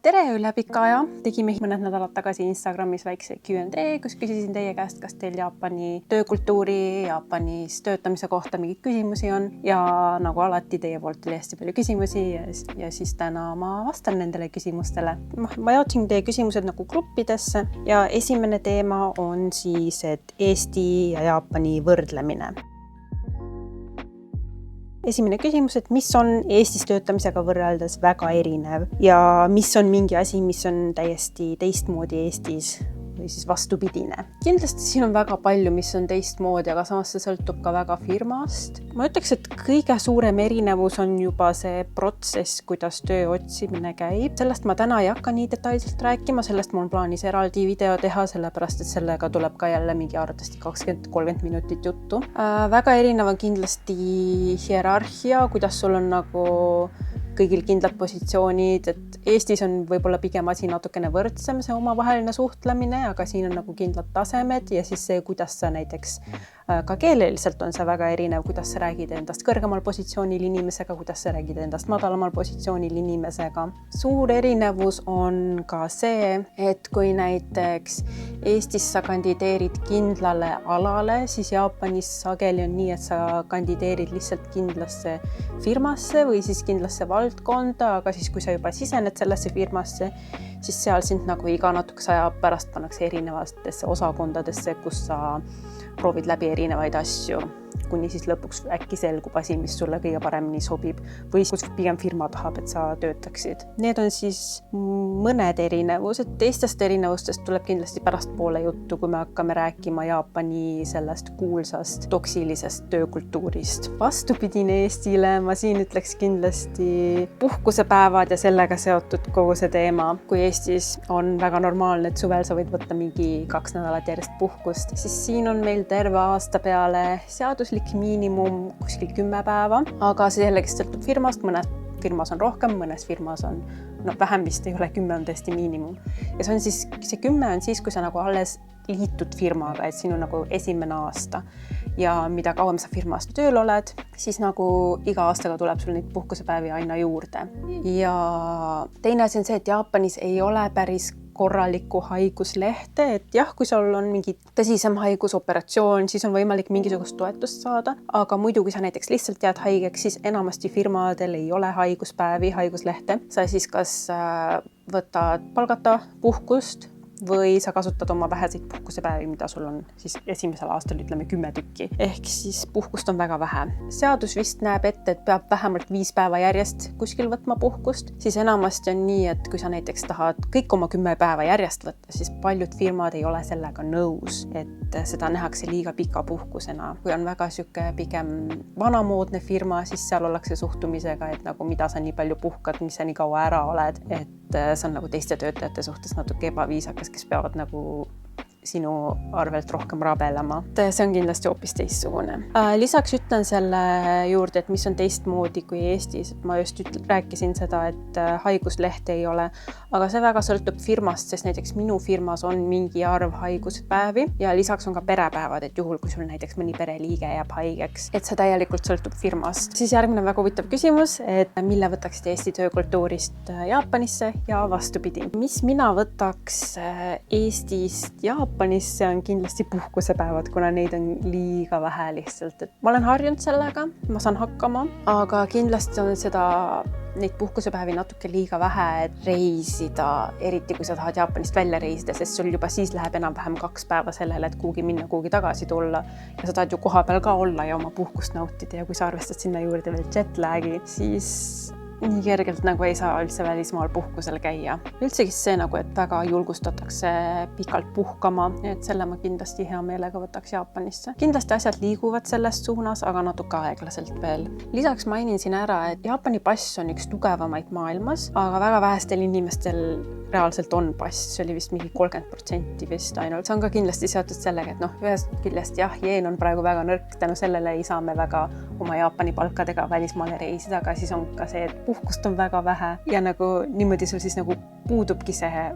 tere üle pika aja! Tegime mõned nädalad tagasi Instagramis väikse Q&A, kus küsisin teie käest, kas teil Jaapani töökultuuri, Jaapanis töötamise kohta mingeid küsimusi on. Ja nagu alati teie poolt tuli hästi palju küsimusi ja siis täna ma vastan nendele küsimustele. Ma jaotsin teie küsimused nagu gruppidesse ja esimene teema on siis, et Eesti ja Jaapani võrdlemine. Esimene küsimus, et mis on Eestis töötamisega võrreldes väga erinev ja mis on mingi asi, mis on täiesti teistmoodi Eestis või siis vastupidine. Kindlasti siin on väga palju, mis on teistmoodi, aga samas see sõltub ka väga firmast. Ma ütleks, et kõige suurem erinevus on juba see protsess, kuidas töö otsimine käib. Sellest ma täna ei hakka nii detailselt rääkima, sellest mul on plaanis eraldi video teha, sellepärast et sellega tuleb ka jälle mingi arvatavasti 20-30 minutit juttu. Väga erinev on kindlasti hierarhia, kuidas sul on nagu kõigil kindlad positsioonid, et Eestis on võib-olla pigem asi natukene võrdsem see omavaheline suhtlemine, aga siin on nagu kindlad tasemed ja siis see, kuidas sa näiteks ka keeleliselt on see väga erinev, kuidas sa räägid endast kõrgemal positsioonil inimesega, kuidas sa räägid endast madalamal positsioonil inimesega. Suur erinevus on ka see, et kui näiteks Eestis sa kandideerid kindlale alale, siis Jaapanis sageli on nii, et sa kandideerid lihtsalt kindlasse firmasse või siis kindlasse valdkonda, aga siis kui sa juba sisened sellesse firmasse, siis seal sind nagu iga natukese aja pärast pannakse erinevatesse osakondadesse, kus sa proovid läbi erinevaid asju, kuni siis lõpuks äkki selgub asi, mis sulle kõige paremini sobib või kus pigem firma tahab, et sa töötaksid. Need on siis mõned erinevused. Teistest erinevustest tuleb kindlasti pärastpoole juttu, kui me hakkame rääkima Jaapani sellest kuulsast toksilisest töökultuurist. Vastupidine Eestile, ma siin ütleks kindlasti puhkusepäevad ja sellega seotud kogu see teema. Kui Eestis on väga normaalne, et suvel sa võid võtta mingi 2 nädalat järjest puhkust, siis siin on meil terve aasta peale seaduslik miinimum kuskil 10 päeva, aga see jällegi sõltub firmast, mõnes firmas on rohkem, mõnes firmas on vähem vist ei ole, 10 on tõesti miinimum. Ja see 10 on siis, kui sa nagu alles liitud firmaga, et sinu nagu esimene aasta ja mida kauem sa firmas tööl oled, siis nagu iga aastaga tuleb sul neid puhkusepäevi aina juurde. Ja teine asi on see, et Jaapanis ei ole päris korralikku haiguslehte, et jah, kui sul on mingi tõsisem haigusoperatsioon, siis on võimalik mingisugust toetust saada, aga muidu, kui sa näiteks lihtsalt jääd haigeks, siis enamasti firmadel ei ole haiguspäevi, haiguslehte. Sa siis kas võtad palgata puhkust või sa kasutad oma väheseid puhkusepäevi, mida sul on siis esimesel aastal, ütleme 10 tükki. Ehk siis puhkust on väga vähe. Seadus vist näeb ette, et peab vähemalt 5 päeva järjest kuskil võtma puhkust. Siis enamasti on nii, et kui sa näiteks tahad kõik oma 10 päeva järjest võtta, siis paljud firmad ei ole sellega nõus, et seda nähakse liiga pika puhkusena. Kui on väga süke pigem vanamoodne firma, siis seal ollakse suhtumisega, et nagu mida sa nii palju puhkad, mis sa nii kaua ära oled, et see on nagu teiste töötajate suhtes natuke ebaviisakas, kes peavad nagu sinu arvelt rohkem rabelema. See on kindlasti hoopis teistsugune. Lisaks ütlen selle juurde, et mis on teistmoodi kui Eestis. Ma just rääkisin seda, et haiguslehte ei ole, aga see väga sõltub firmast, sest näiteks minu firmas on mingi arv haiguspäevi ja lisaks on ka perepäevad, et juhul, kui sul näiteks mõni pereliige jääb haigeks, et see täielikult sõltub firmast. Siis järgmine väga huvitav küsimus, et mille võtaksid Eesti töökultuurist Jaapanisse ja vastupidi. Mis mina võtaks Eestist Jaapanisse on kindlasti puhkusepäevad, kuna neid on liiga vähe lihtsalt. Et ma olen harjunud sellega, ma saan hakkama, aga kindlasti on neid puhkusepäevi natuke liiga vähe, et reisida, eriti kui sa tahad Jaapanist välja reisida, sest sul juba siis läheb enam-vähem 2 päeva sellele, et kuhugi minna, kuhugi tagasi tulla. Ja sa tahad ju koha peal ka olla ja oma puhkust nautida ja kui sa arvestad sinna juurde veel jetlagi, siis nii kergelt nagu ei saa üldse välismaal puhkusel käia. Üldsegi see nagu, et väga julgustatakse pikalt puhkama, et selle ma kindlasti hea meelega võtaks Jaapanisse. Kindlasti asjad liiguvad selles suunas, aga natuke aeglaselt veel. Lisaks mainin siin ära, et Jaapani pass on üks tugevamaid maailmas, aga väga vähestel inimestel reaalselt on pass. See oli vist mingi 30% vist ainult. See on ka kindlasti seotud sellega, et ühest küljest jah, jeen on praegu väga nõrk, tänu sellele ei saa me väga oma Jaapani palkadega välismaale reisida, aga siis on ka see, et puhkust on väga vähe ja nagu niimoodi sul siis nagu puudubki see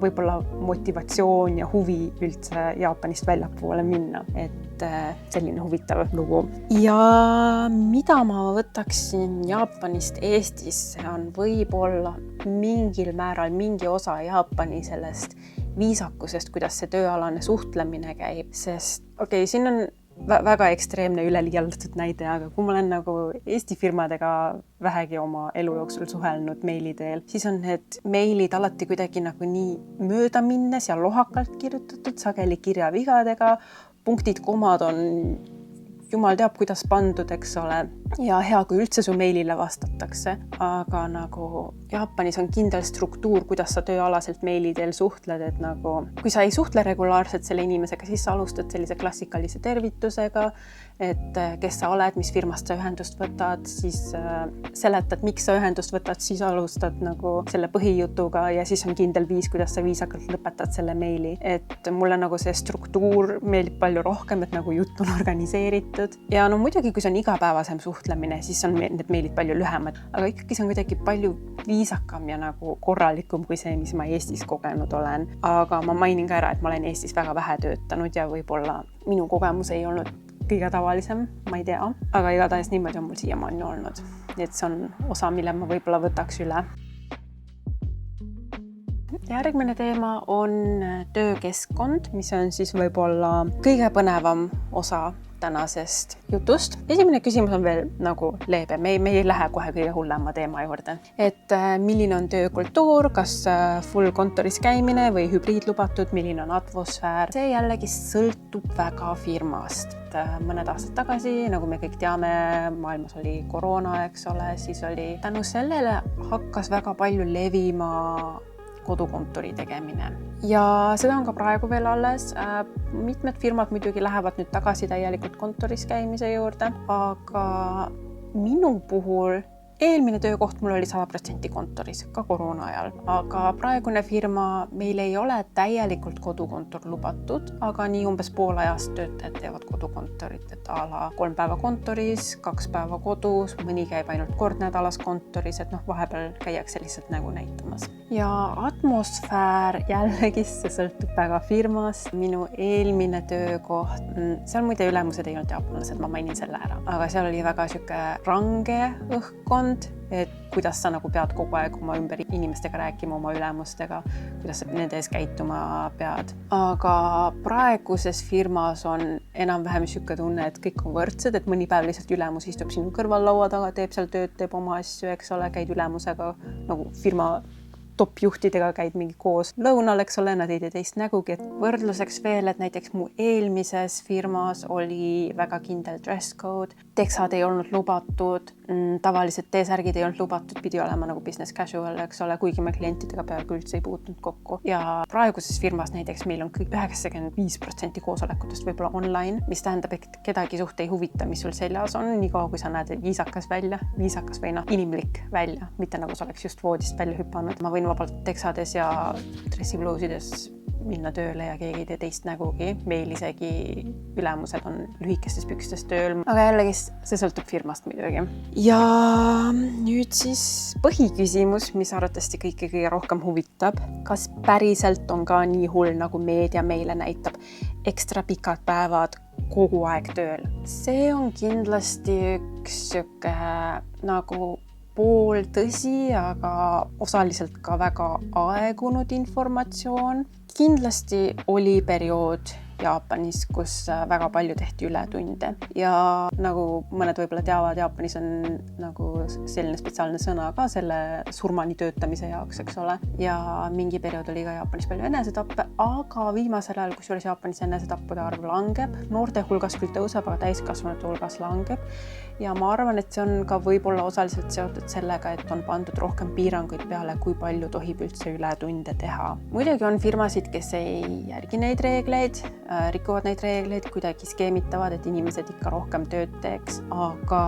võib-olla motivatsioon ja huvi üldse Jaapanist väljapoole minna. Et selline huvitav lugu. Ja mida ma võtaksin Jaapanist Eestisse on võib-olla mingil määral mingi osa Jaapani sellest viisakusest, kuidas see tööalane suhtlemine käib, sest siin on väga ekstreemne üleliialdatud näide, aga kui ma olen nagu Eesti firmadega vähegi oma elu jooksul suhelnud meili teel, siis on need meilid alati kuidagi nagu nii möödaminnes ja lohakalt kirjutatud, sageli kirjavigadega, punktid, komad on jumal teab, kuidas pandud, eks ole. Ja hea, kui üldse su meilile vastatakse. Aga nagu Jaapanis on kindel struktuur, kuidas sa tööalaselt meili teel suhtled, et nagu kui sa ei suhtle regulaarselt selle inimesega, siis sa alustad sellise klassikalise tervitusega, et kes sa oled, mis firmast sa ühendust võtad, siis seletad, miks sa ühendust võtad, siis alustad nagu selle põhijutuga ja siis on kindel viis, kuidas sa viisakalt lõpetad selle meili. Et mulle nagu see struktuur meeldib palju rohkem, et nagu jutt on organiseeritud. Ja no muidugi, kui see on igapäevasem suhtlemine, siis on need meilid palju lühemad, aga ikkagi see on kuidagi palju viisakam ja nagu korralikum kui see, mis ma Eestis kogenud olen. Aga ma mainin ka ära, et ma olen Eestis väga vähe töötanud ja võib-olla minu kogemus ei olnud kõige tavalisem, ma ei tea, aga igatahes niimoodi on mul siiamaani olnud. Nii et see on osa, mille ma võib-olla võtaks üle. Järgmine teema on töökeskkond, mis on siis võib-olla kõige põnevam osa tänasest jutust. Esimene küsimus on veel nagu leebe, me ei lähe kohe kõige hullema teema juurde. Et milline on töökultuur, kas full kontoris käimine või hübriid lubatud, milline on atmosfäär. See jällegi sõltub väga firmast. Mõned aastad tagasi, nagu me kõik teame, maailmas oli koroona, eks ole, siis oli tänu sellele hakkas väga palju levima kodukontori tegemine. Ja seda on ka praegu veel alles. Mitmed firmad muidugi lähevad nüüd tagasi täielikult kontoris käimise juurde, aga minu puhul eelmine töökoht mul oli 100% kontoris, ka koroona ajal, aga praegune firma meil ei ole täielikult kodukontor lubatud, aga nii umbes pool ajast töötajad teevad kodukontorit, et a la 3 päeva kontoris, 2 päeva kodus, mõni käib ainult kord nädalas kontoris, et vahepeal käiakse lihtsalt nägu näitamas. Ja atmosfäär jällegi see sõltub väga firmast. Minu eelmine töökoht, seal muide ülemused ei olnud jaapanlased, ma mainin selle ära, aga seal oli väga siuke range õhkkond, et kuidas sa nagu pead kogu aeg oma ümber inimestega rääkima, oma ülemustega, kuidas sa nende ees käituma pead. Aga praeguses firmas on enam-vähem siuke tunne, et kõik on võrdsed, et mõni päev lihtsalt ülemus istub sinu kõrval laua taga, teeb seal tööd, teeb oma asju, eks ole, käid ülemusega nagu firma top-juhtidega käid mingi koos lõunal, eks ole, nad ei tee teist nägugi. Et võrdluseks veel, et näiteks mu eelmises firmas oli väga kindel dress code, teksad ei olnud lubatud, tavalised T-särgid ei olnud lubatud, pidi olema nagu business casual, eks ole, kuigi me klientidega peaaegu üldse ei puutunud kokku. Ja praeguses firmas näiteks meil on kõik 95% koosolekutest võib-olla online, mis tähendab, et kedagi suht ei huvita, mis sul seljas on, nii kaua kui sa näed viisakas või inimlik välja, mitte nagu sa oleks just voodist välja hüpanud. Ma võin vabalt teksades ja dressibluusides minna tööle ja keegi ei tee teist nägugi. Meil isegi ülemused on lühikestes pükstes tööl, aga jällegi see sõltub firmast muidugi. Ja nüüd siis põhiküsimus, mis arvatavasti kõige rohkem huvitab. Kas päriselt on ka nii hull, nagu meedia meile näitab, ekstra pikad päevad kogu aeg tööl? See on kindlasti üks siuke nagu pool tõsi, aga osaliselt ka väga aegunud informatsioon. Kindlasti oli periood Jaapanis, kus väga palju tehti ületunde ja nagu mõned võib-olla teavad, Jaapanis on nagu selline spetsiaalne sõna ka selle surmani töötamise jaoks, eks ole. Ja mingi periood oli ka Jaapanis palju enesetappe, aga viimasel ajal, kusjuures Jaapanis enesetappude arv langeb, noorte hulgas küll tõuseb, aga täiskasvanute hulgas langeb. Ja ma arvan, et see on ka võib-olla osaliselt seotud sellega, et on pandud rohkem piiranguid peale, kui palju tohib üldse ületunde teha. Muidugi on firmasid, kes ei järgi neid reegleid, rikuvad neid reegleid, kuidagi skeemitavad, et inimesed ikka rohkem tööd teeks, aga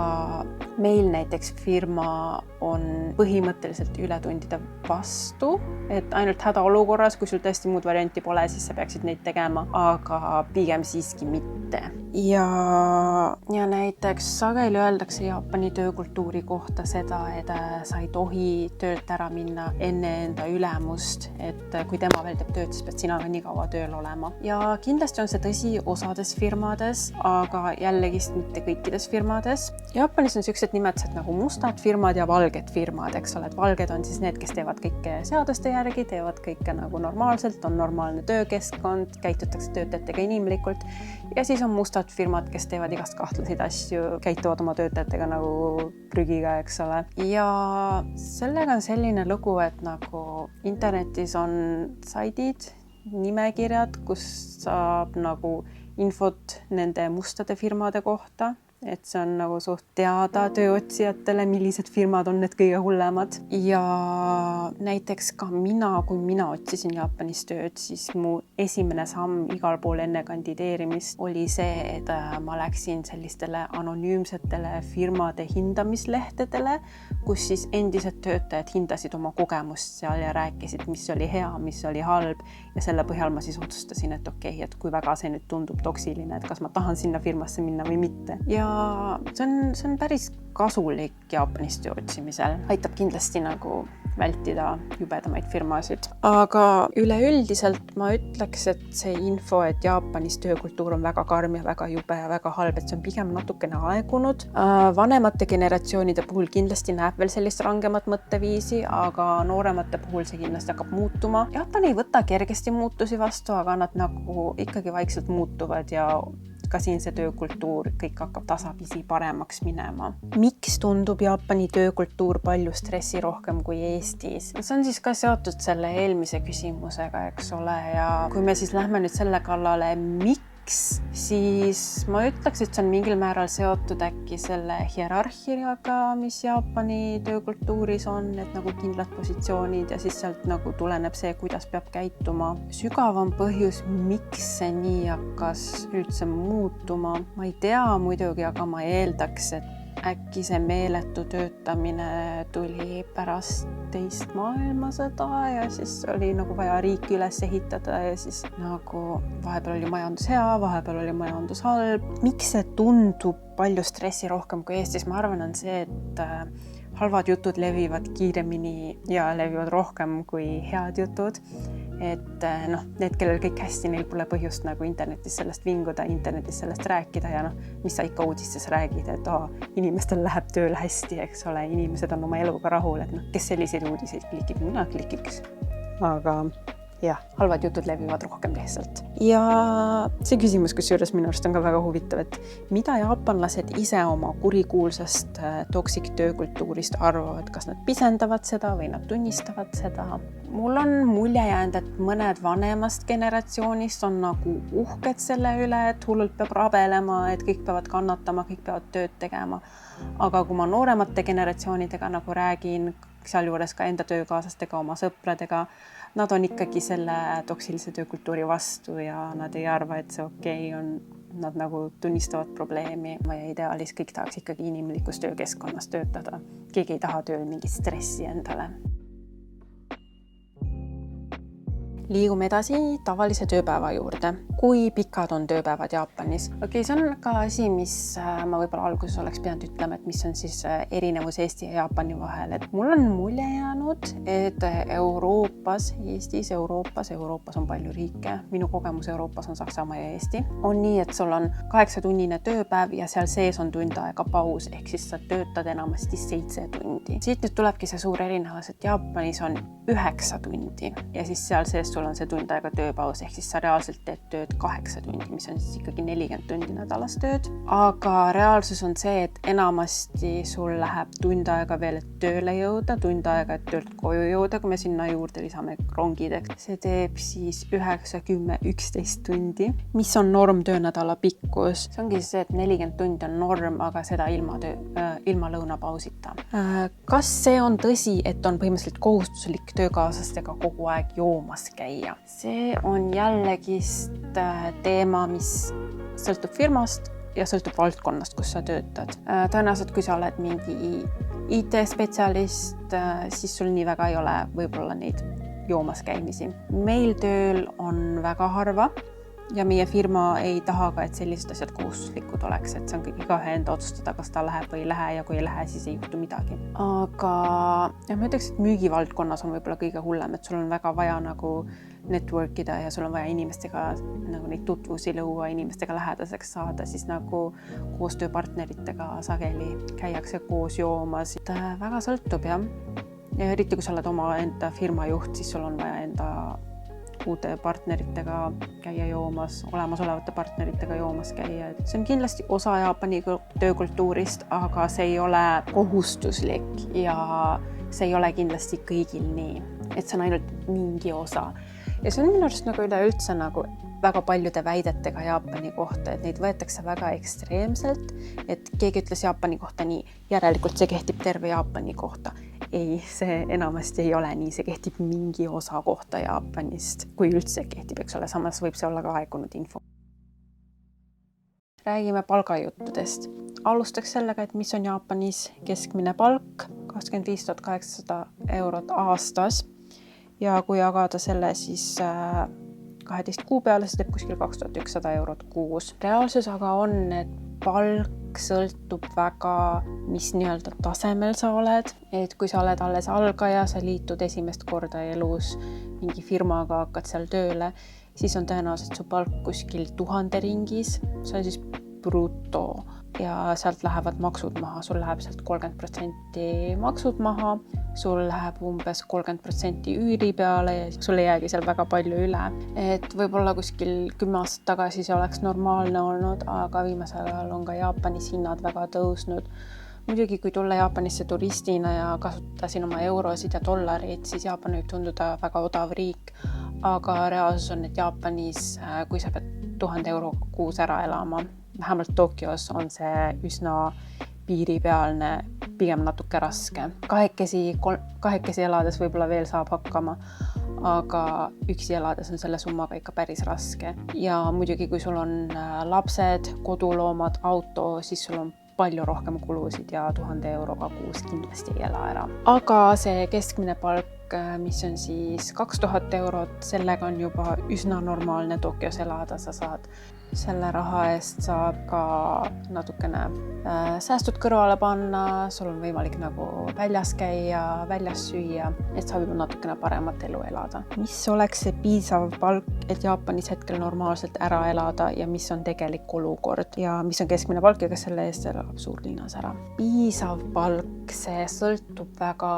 meil näiteks firma on põhimõtteliselt ületundide vastu, et ainult hädaolukorras, kui sul tõesti muud varianti pole, siis sa peaksid neid tegema, aga pigem siiski mitte. ja näiteks sageli öeldakse Jaapani töökultuuri kohta seda, et sa ei tohi töölt ära minna enne enda ülemust, et kui tema veel teeb tööd, siis pead sina ka nii kaua tööl olema. Ja kindlasti on see tõsi osades firmades, aga jällegist mitte kõikides firmades. Jaapanis on sellised nimetused nagu mustad firmad ja valged firmad, eks ole, et valged on siis need, kes teevad kõike seaduste järgi, teevad kõike nagu normaalselt, on normaalne töökeskkond, käitutakse töötajatega inimlikult ja siis on mustad firmad, kes teevad igast kahtlaseid asju, käituvad oma töötajatega nagu prügiga, eks ole. Ja sellega on selline lugu, et nagu internetis on saidid, nimekirjad, kus saab nagu infot nende mustade firmade kohta, et see on nagu suht teada tööotsijatele, millised firmad on need kõige hullemad. Ja näiteks ka kui mina otsisin Jaapanis tööd, siis mu esimene samm igal pool enne kandideerimist oli see, et ma läksin sellistele anonüümsetele firmade hindamislehtedele, kus siis endised töötajad hindasid oma kogemust seal ja rääkisid, mis oli hea, mis oli halb ja selle põhjal ma siis otsustasin, et okei, et kui väga see nüüd tundub toksiline, et kas ma tahan sinna firmasse minna või mitte. Ja see on päris kasulik Jaapanis töö otsimisel. Aitab kindlasti nagu vältida jubedamaid firmasid. Aga üleüldiselt ma ütleks, et see info, et Jaapanis töökultuur on väga karm ja väga jube ja väga halb, et see on pigem natukene aegunud. Vanemate generatsioonide puhul kindlasti näeb veel sellist rangemat mõtteviisi, aga nooremate puhul see kindlasti hakkab muutuma. Jaapan ei võta kergesti muutusi vastu, aga nad nagu ikkagi vaikselt muutuvad ja ka siin see töökultuur kõik hakkab tasapisi paremaks minema. Miks tundub Jaapani töökultuur palju stressirohkem kui Eestis? See on siis ka seotud selle eelmise küsimusega, eks ole, ja kui me siis lähme nüüd selle kallale, siis ma ütleks, et see on mingil määral seotud äkki selle hierarhiaga, mis Jaapani töökultuuris on, et nagu kindlad positsioonid ja siis sealt nagu tuleneb see, kuidas peab käituma. Sügavam põhjus, miks see nii hakkas üldse muutuma, ma ei tea muidugi, aga ma eeldaks, et äkki see meeletu töötamine tuli pärast teist maailmasõda ja siis oli nagu vaja riiki üles ehitada ja siis nagu vahepeal oli majandus hea, vahepeal oli majandus halb. Miks see tundub palju stressirohkem kui Eestis? Ma arvan, on see, et halvad jutud levivad kiiremini ja levivad rohkem kui head jutud. Et need, kellel kõik hästi, neil pole põhjust nagu internetis sellest vinguda, internetis sellest rääkida ja mis sa ikka uudistes räägid, et inimestel läheb tööl hästi, eks ole, inimesed on oma eluga rahul, et kes selliseid uudiseid klikib, mina klikiks. Aga jah, halvad jutud levivad rohkem lihtsalt. Ja see küsimus, kusjuures minu arust on ka väga huvitav, et mida jaapanlased ise oma kurikuulsast toksik töökultuurist arvavad, kas nad pisendavad seda või nad tunnistavad seda. Mul on mulje jäänud, et mõned vanemast generatsioonist on nagu uhked selle üle, et hullult peab rabelema, et kõik peavad kannatama, kõik peavad tööd tegema. Aga kui ma nooremate generatsioonidega nagu räägin, sealjuures ka enda töökaaslastega, oma sõpradega, nad on ikkagi selle toksilise töökultuuri vastu ja nad ei arva, et see okei on. Nad nagu tunnistavad probleemi ja ideaalis kõik tahaks ikkagi inimlikus töökeskkonnas töötada. Keegi ei taha tööl mingit stressi endale. Liigume edasi tavalise tööpäeva juurde. Kui pikad on tööpäevad Jaapanis? Okei, see on ka asi, mis ma võib-olla alguses oleks pidanud ütlema, et mis on siis erinevus Eesti ja Jaapani vahel. Et mul on mulje jäänud, et Euroopas on palju riike. Minu kogemus Euroopas on Saksamaa ja Eesti. On nii, et sul on 8-tunnine tööpäev ja seal sees on tund aega paus, ehk siis sa töötad enamasti 7 tundi. Siit nüüd tulebki see suur erinevus, et Jaapanis on 9 tundi ja siis seal sees sul on see tund aega tööpaus, ehk siis sa reaalselt teed tööd 8 tundi, mis on siis ikkagi 40 tundi nädalas tööd. Aga reaalsus on see, et enamasti sul läheb tund aega veel, et tööle jõuda, tund aega, et töölt koju jõuda, kui me sinna juurde lisame rongideks. See teeb siis 9, 10, 11 tundi, mis on norm töönädala pikkus. See ongi see, et 40 tundi on norm, aga seda ilma lõunapausita. Kas see on tõsi, et on põhimõtteliselt kohustuslik töökaaslastega kogu aeg joomas käia? See on jällegist teema, mis sõltub firmast ja sõltub valdkonnast, kus sa töötad. Tõenäoliselt, kui sa oled mingi IT-spetsialist, siis sul nii väga ei ole võib-olla neid joomas käimisi. Meil tööl on väga harva ja meie firma ei taha ka, et sellised asjad kohustuslikud oleks, et see on igaühe enda otsustada, kas ta läheb või ei lähe ja kui ei lähe, siis ei juhtu midagi. Aga ma ütleks, et müügivaldkonnas on võib-olla kõige hullem, et sul on väga vaja nagu network ida ja sul on vaja inimestega nagu neid tutvusi luua, inimestega lähedaseks saada, siis nagu koostööpartneritega sageli käiakse koos joomas. Väga sõltub jah. Ja eriti kui sa oled oma enda firma juht, siis sul on vaja enda uute partneritega käia joomas, olemasolevate partneritega joomas käia. See on kindlasti osa Jaapani töökultuurist, aga see ei ole kohustuslik ja see ei ole kindlasti kõigil nii, et see on ainult mingi osa. Ja see on minu arust nagu üleüldse nagu väga paljude väidetega Jaapani kohta, et neid võetakse väga ekstreemselt, et keegi ütles Jaapani kohta nii, järelikult see kehtib terve Jaapani kohta. Ei, see enamasti ei ole nii, see kehtib mingi osa kohta Jaapanist, kui üldse kehtib, eks ole, samas võib see olla ka aegunud info. Räägime palgajuttudest. Alustaks sellega, et mis on Jaapanis keskmine palk, 25 800 eurot aastas. Ja kui jagada selle siis 12 kuu peale, see teeb kuskil 2100 eurot kuus. Reaalsus aga on, et palk sõltub väga, mis nii-öelda tasemel sa oled. Et kui sa oled alles algaja, sa liitud esimest korda elus mingi firmaga, hakkad seal tööle, siis on tõenäoliselt su palk kuskil 1000 ringis. See on siis bruto ja sealt lähevad maksud maha. Sul läheb sealt 30% maksud maha, sul läheb umbes 30% üüri peale ja sul ei jäägi seal väga palju üle. Et võib-olla kuskil 10 aastat tagasi see oleks normaalne olnud, aga viimasel ajal on ka Jaapanis hinnad väga tõusnud. Muidugi, kui tulla Jaapanisse turistina ja kasutada siin oma eurosid ja dollarid, siis Jaapan võib tunduda väga odav riik, aga reaalsus on, et Jaapanis, kui sa pead 1000 euro kuus ära elama, vähemalt Tokyos on see üsna piiripealne, pigem natuke raske. Kahekesi elades võib-olla veel saab hakkama, aga üksi elades on selle summaga ikka päris raske. Ja muidugi, kui sul on lapsed, koduloomad, auto, siis sul on palju rohkem kulusid ja 1000 euroga kuus kindlasti ei ela ära. Aga see keskmine palk, mis on siis 2000 eurot, sellega on juba üsna normaalne Tokyos elada, sa saad selle raha eest saab ka natukene säästud kõrvale panna, sul on võimalik nagu väljas käia, väljas süüa, et saab juba natukene paremat elu elada. Mis oleks see piisav palk, et Jaapanis hetkel normaalselt ära elada ja mis on tegelik olukord ja mis on keskmine palk ja kas selle eest elab suurlinnas ära? Piisav palk, see sõltub väga,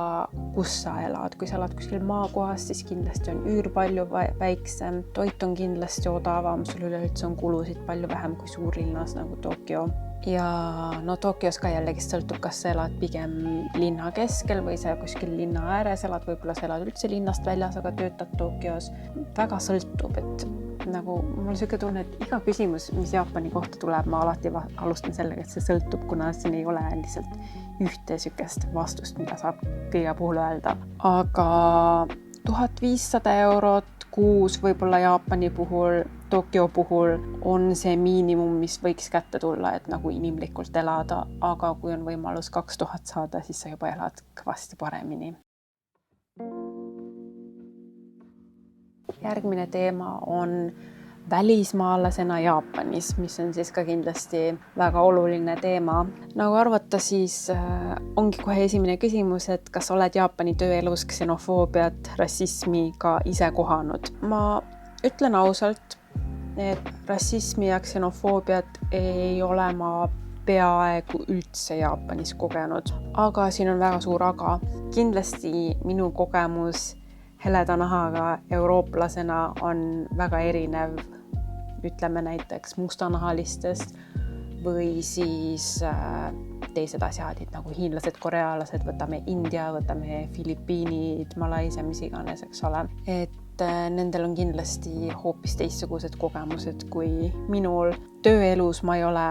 kus sa elad. Kui sa elad kuskil maakohas, siis kindlasti on üür palju väiksem, toit on kindlasti odavam, sul üleüldse on kulusid palju vähem kui suurlinnas nagu Tokyo. Ja no Tokyos ka jällegi sõltub, kas sa elad pigem linna keskel või sa kuskil linna ääres elad, võib-olla sa elad üldse linnast väljas, aga töötad Tokyos. Väga sõltub, et nagu mul on selline tunne, et iga küsimus, mis Jaapani kohta tuleb, ma alati alustan sellega, et see sõltub, kuna siin ei ole lihtsalt ühte sükest vastust, mida saab kõige puhul öelda. Aga 1500 eurot kuus võib-olla Jaapani puhul, Tokyo puhul on see miinimum, mis võiks kätte tulla, et nagu inimlikult elada, aga kui on võimalus 2000 saada, siis sa juba elad kõvasti paremini. Järgmine teema on välismaalasena Jaapanis, mis on siis ka kindlasti väga oluline teema. Nagu arvata, siis ongi kohe esimene küsimus, et kas oled Jaapani tööelus ksenofoobiat, rassismi ka ise kohanud? Ma ütlen ausalt, et rassismi ja ksenofoobiat ei ole ma peaaegu üldse Jaapanis kogenud, aga siin on väga suur aga. Kindlasti minu kogemus heleda nahaga eurooplasena on väga erinev, ütleme näiteks mustanahalistest või siis teised asiaadid nagu hiinlased, korealased, võtame India, võtame Filipiinid, Malaisia, mis iganes, eks ole. Et nendel on kindlasti hoopis teistsugused kogemused kui minul. Tööelus ma ei ole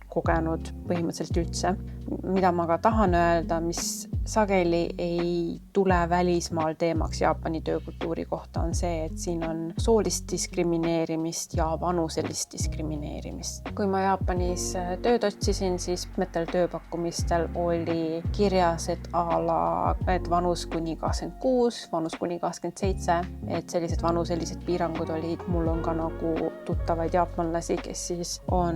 kogenud põhimõtteliselt üldse. Mida ma ka tahan öelda, mis sageli ei tule välismaal teemaks Jaapani töökultuuri kohta, on see, et siin on soolist diskrimineerimist ja vanuselist diskrimineerimist. Kui ma Jaapanis tööd otsisin, siis mitmetel tööpakkumistel oli kirjas, et et vanus kuni 26, vanus kuni 27, et sellised vanuselised piirangud olid. Mul on ka nagu tuttavaid jaapanlasi, kes siis on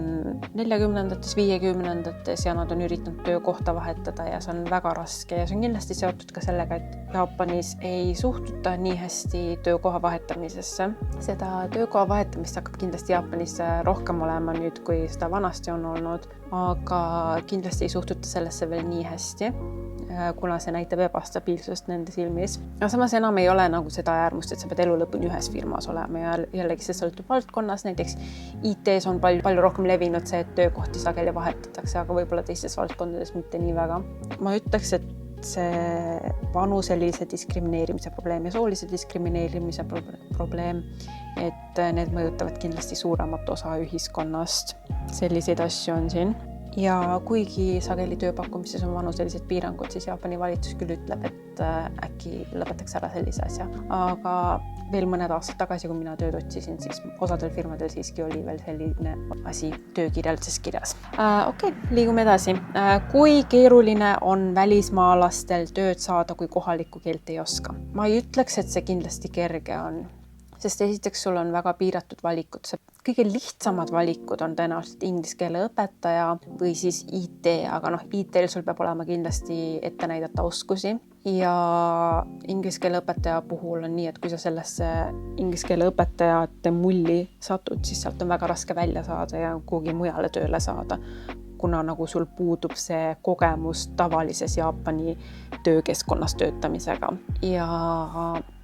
40-ndates, 50-ndates ja nad on üritanud töökohta vahetada ja see on väga raske ja see on kindlasti seotud ka sellega, et Jaapanis ei suhtuta nii hästi töökoha vahetamisesse. Seda töökoha vahetamist hakkab kindlasti Jaapanis rohkem olema nüüd, kui seda vanasti on olnud, aga kindlasti ei suhtuta sellesse veel nii hästi, kuna see näitab ebastabiilsust nende silmis. Ja samas enam ei ole nagu seda äärmust, et sa pead elu lõpuni ühes firmas olema ja jällegi see sõltub valdkonnas. Näiteks IT-s on palju rohkem levinud see, et töökohti sageli vahetatakse, aga võib-olla teistes valdkondades mitte nii väga. Ma ütleks, et see vanuselise diskrimineerimise probleem ja soolise diskrimineerimise probleem, et need mõjutavad kindlasti suuremat osa ühiskonnast. Selliseid asju on siin. Ja kuigi sageli tööpakkumises on vanuselised piirangud, siis Jaapani valitsus küll ütleb, et äkki lõpetaks ära sellise asja. Aga veel mõned aastad tagasi, kui mina tööd otsisin, siis osadel firmadel siiski oli veel selline asi töökirjelduses kirjas. Okei, liigume edasi. Kui keeruline on välismaalastel tööd saada, kui kohalikku keelt ei oska? Ma ei ütleks, et see kindlasti kerge on. Sest esiteks sul on väga piiratud valikud. Kõige lihtsamad valikud on tõenäoliselt inglise keele õpetaja või siis IT, aga IT-l sul peab olema kindlasti ette näidata oskusi. Ja inglise keele õpetaja puhul on nii, et kui sa sellesse inglise keele õpetajate mulli satud, siis sealt on väga raske välja saada ja kuhugi mujale tööle saada, kuna nagu sul puudub see kogemus tavalises Jaapani töökeskkonnas töötamisega. Ja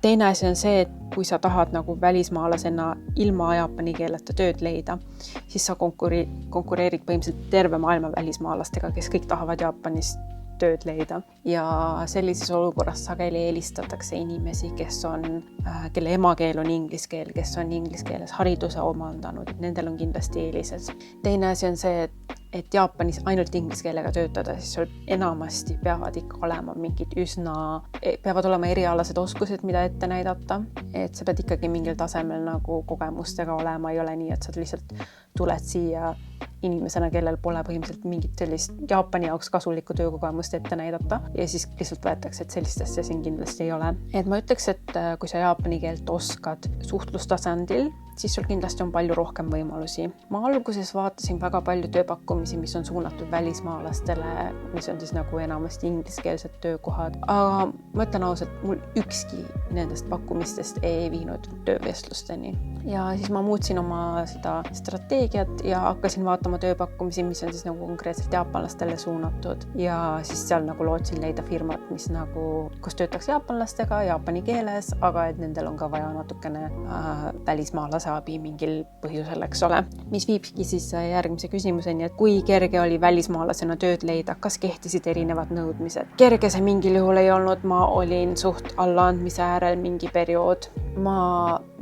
teine asi on see, et kui sa tahad nagu välismaalasena ilma jaapani keeleta tööd leida, siis sa konkureerid põhimõtteliselt terve maailma välismaalastega, kes kõik tahavad Jaapanis tööd leida. Ja sellises olukorras sageli eelistatakse inimesi, kelle emakeel on inglise keel, kes on inglise keeles hariduse omandanud. Nendel on kindlasti eelised. Teine asi on see, et Jaapanis ainult inglise keelega töötada, siis sul enamasti peavad ikka olema peavad olema erialased oskused, mida ette näidata. Et sa pead ikkagi mingil tasemel nagu kogemustega olema, ei ole nii, et sa lihtsalt tuled siia inimesena, kellel pole põhimõtteliselt mingit sellist Jaapani jaoks kasulikku töökogemust ette näidata ja siis lihtsalt võetakse, et sellist asja siin kindlasti ei ole. Et ma ütleks, et kui sa jaapani keelt oskad suhtlustasandil, siis sul kindlasti on palju rohkem võimalusi. Ma alguses vaatasin väga palju tööpakkumisi, mis on suunatud välismaalastele, mis on siis nagu enamasti ingliskeelsed töökohad. Aga ma ütlen ausalt, mul ükski nendest pakkumistest ei viinud töövestlusteni. Ja siis ma muutsin oma seda strateegiat ja hakkasin vaatama tööpakkumisi, mis on siis nagu konkreetselt jaapanlastele suunatud. Ja siis seal nagu lootsin leida firmat, mis nagu, kus töötaks jaapanlastega jaapani keeles, aga et nendel on ka vaja natukene välismaalase abi mingil põhjusel, eks ole. Mis viibki siis järgmise küsimuseni, et kui kerge oli välismaalasena tööd leida, kas kehtisid erinevad nõudmised? Kerge see mingil juhul ei olnud, ma olin suht allaandmise äärel mingi periood. Ma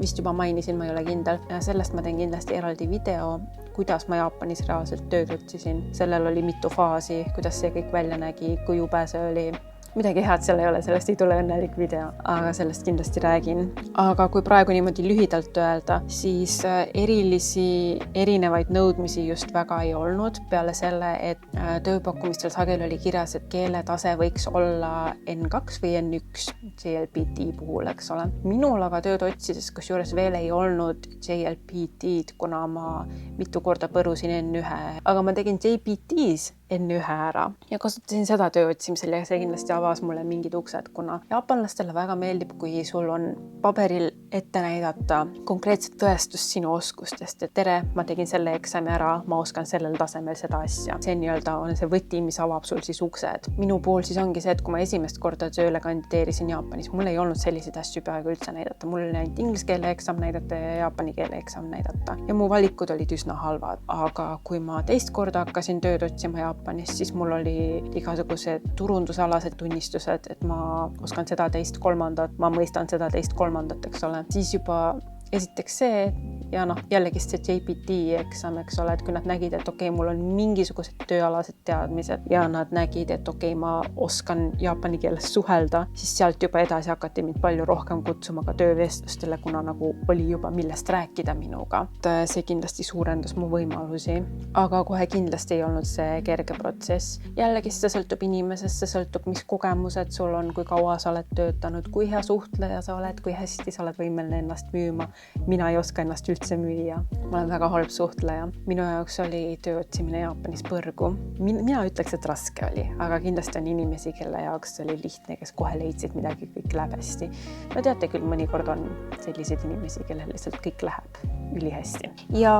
vist juba mainisin, ma ei ole kindel. Ja sellest ma teen kindlasti eraldi video, kuidas ma Jaapanis reaalselt tööd otsisin. Sellel oli mitu faasi, kuidas see kõik välja nägi, kui jube see oli. Midagi head seal ei ole, sellest ei tule õnnelik video, aga sellest kindlasti räägin. Aga kui praegu niimoodi lühidalt öelda, siis erinevaid nõudmisi just väga ei olnud. Peale selle, et tööpakkumistel sageli oli kirjas, et keeletase võiks olla N2 või N1 JLPT puhul, eks ole. Minul aga tööd otsides, kus juures veel ei olnud JLPT-d, kuna ma mitu korda põrusin N1, aga ma tegin JPT-s N1 ära ja kasutasin seda töö otsimisel ja see kindlasti avas mulle mingid uksed, kuna jaapanlastele väga meeldib, kui sul on paberil ette näidata konkreetset tõestust sinu oskustest, et tere, ma tegin selle eksami ära, ma oskan sellel tasemel seda asja. See on see võti, mis avab sul siis uksed. Minu puhul siis ongi see, et kui ma esimest korda tööle kandideerisin Jaapanis, mul ei olnud selliseid asju peaaegu üldse näidata. Mul oli ainult inglise keele eksam näidata ja jaapani keele eksam näidata. Ja mu valikud olid üsna halvad, aga kui ma teist korda hakkasin tööd otsima Jaapanis, siis mul oli igasugused turundusalased tunnistused, et ma oskan seda teist kolmandat, ma mõistan seda teist kolmandat, eks ole. Siis juba esiteks see, ja jällegi see JPT eksam, eks ole, et kui nad nägid, et okei, mul on mingisugused tööalased teadmised ja nad nägid, et okei, ma oskan jaapani keeles suhelda, siis sealt juba edasi hakati mind palju rohkem kutsuma ka töövestlustele, kuna oli juba millest rääkida minuga. See kindlasti suurendas mu võimalusi, aga kohe kindlasti ei olnud see kerge protsess. Jällegi see sõltub inimesest, see sõltub, mis kogemused sul on, kui kaua sa oled töötanud, kui hea suhtleja sa oled, kui hästi sa oled võimeline ennast müüma. Mina ei oska ennast üldse müüa. Ma olen väga halb suhtleja. Minu jaoks oli töö otsimine Jaapanis põrgu. Mina ütleks, et raske oli, aga kindlasti on inimesi, kelle jaoks oli lihtne, kes kohe leidsid midagi, kõik läheb hästi. No teate küll, mõnikord on selliseid inimesi, kellel lihtsalt kõik läheb ülihästi. Ja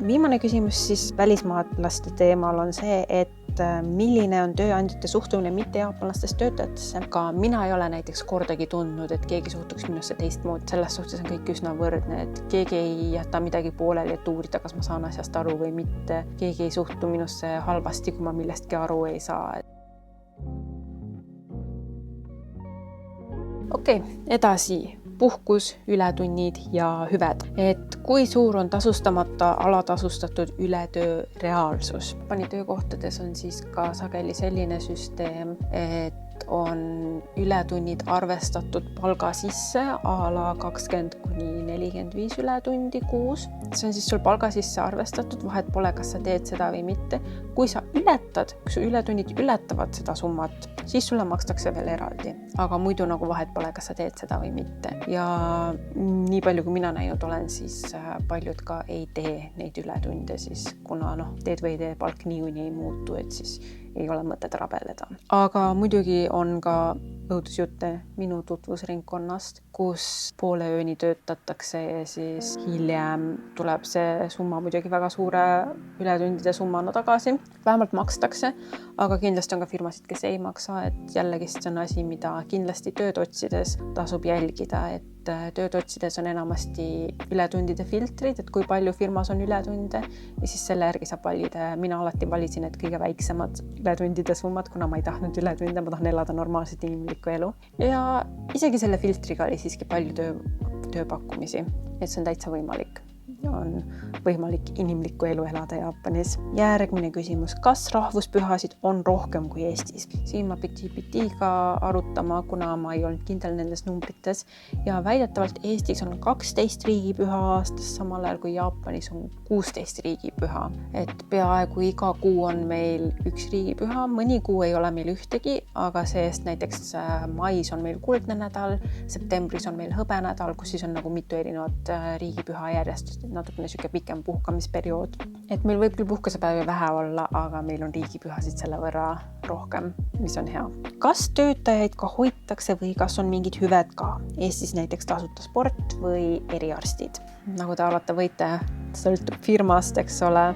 viimane küsimus siis välismaalaste teemal on see, et milline on tööandjate suhtumine mitte jaapanlastest töötajatesse. Ka mina ei ole näiteks kordagi tundnud, et keegi suhtuks minusse teistmoodi. Selles suhtes on kõik üsna võrdne, et keegi ei jäta midagi pooleli, et uurida, kas ma saan asjast aru või mitte. Keegi ei suhtu minusse halvasti, kui ma millestki aru ei saa. Okei, edasi. Puhkus, ületunnid ja hüved. Et kui suur on tasustamata alatasustatud ületöö reaalsus? Jaapani töökohtades on siis ka sageli selline süsteem, et on ületunnid arvestatud palga sisse a la 20–45 ületundi kuus. See on siis sul palga sisse arvestatud, vahet pole, kas sa teed seda või mitte. Kui sa ületad, kui su ületunnid ületavad seda summat, siis sulle makstakse veel eraldi. Aga muidu vahet pole, kas sa teed seda või mitte. Ja nii palju, kui mina näinud olen, siis paljud ka ei tee neid ületunde, siis kuna teed või tee palk niikuinii ei muutu, et siis ei ole mõtet rabeleda. Aga muidugi on ka õudusjutte minu tutvusringkonnast, kus poole ööni töötatakse ja siis hiljem tuleb see summa muidugi väga suure ületundide summana tagasi. Vähemalt makstakse, aga kindlasti on ka firmasid, kes ei maksa, et jällegi see on asi, mida kindlasti tööd otsides tasub jälgida, et tööd otsides on enamasti ületundide filtrid, et kui palju firmas on ületunde ja siis selle järgi saab valida. Mina alati valisin, et kõige väiksemad ületundide summad, kuna ma ei tahtnud ületunde, ma tahan elada normaalset inimlikku elu. Ja isegi selle filtriga oli siiski palju tööpakkumisi, et see on täitsa võimalik. On võimalik inimlikku elu elada Jaapanis. Järgmine küsimus, kas rahvuspühasid on rohkem kui Eestis? Siin ma pidi GPT-ga arutama, kuna ma ei olnud kindel nendes numbrites ja väidetavalt Eestis on 12 riigipüha aastas, samal ajal kui Jaapanis on 16 riigipüha. Et peaaegu iga kuu on meil üks riigipüha, mõni kuu ei ole meil ühtegi, aga seest näiteks mais on meil kuldne nädal, septembris on meil hõbenädal, kus siis on mitu erinevat riigipüha järjest, natukene siuke pikem puhkamisperiood. Et meil võib küll puhkusepäevi vähe olla, aga meil on riigipühasid selle võrra rohkem, mis on hea. Kas töötajaid ka hoitakse või kas on mingid hüved ka? Eestis näiteks tasuta sport või eriarstid? Nagu te arvata võite, sõltub firmast, eks ole.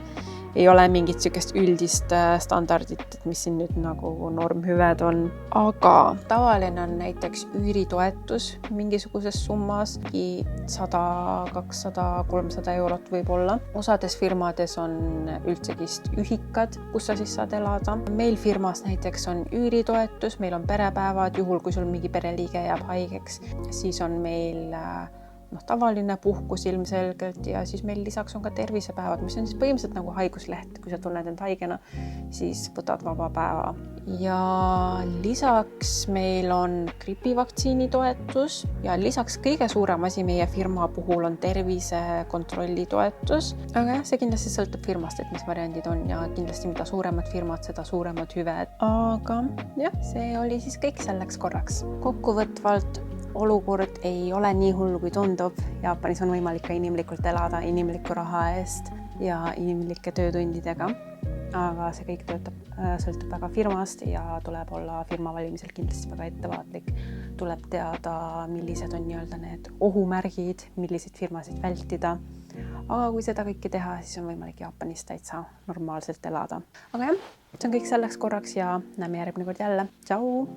Ei ole mingit sükest üldist standardit, et mis siin nüüd normhüved on. Aga tavaline on näiteks üüritoetus mingisuguses summas, 100, 200, 300 eurot võib olla. Osades firmades on üldsegist ühikad, kus sa siis saad elada. Meil firmas näiteks on üüritoetus, meil on perepäevad, juhul kui sul mingi pereliige jääb haigeks, siis on meil tavaline puhkus ilmselgelt ja siis meil lisaks on ka tervisepäevad, mis on siis põhimõtteliselt nagu haigusleht. Kui sa tunned end haigena, siis võtad vaba päeva. Ja lisaks meil on gripivaktsiini toetus ja lisaks kõige suurem asi meie firma puhul on tervisekontrolli toetus. Aga jah, see kindlasti sõltub firmast, et mis variandid on ja kindlasti mida suuremad firmad, seda suuremad hüved. Aga jah, see oli siis kõik selleks korraks. Kokkuvõtvalt olukord ei ole nii hull, kui tundub. Jaapanis on võimalik ka inimlikult elada inimliku raha eest ja inimlike töötundidega. Aga see kõik sõltub väga firmast ja tuleb olla firma valimisel kindlasti väga ettevaatlik. Tuleb teada, millised on need ohumärgid, milliseid firmasid vältida. Aga kui seda kõike teha, siis on võimalik Jaapanis täitsa normaalselt elada. Aga jah, see on kõik selleks korraks ja näeme järgmine kord jälle. Tšau!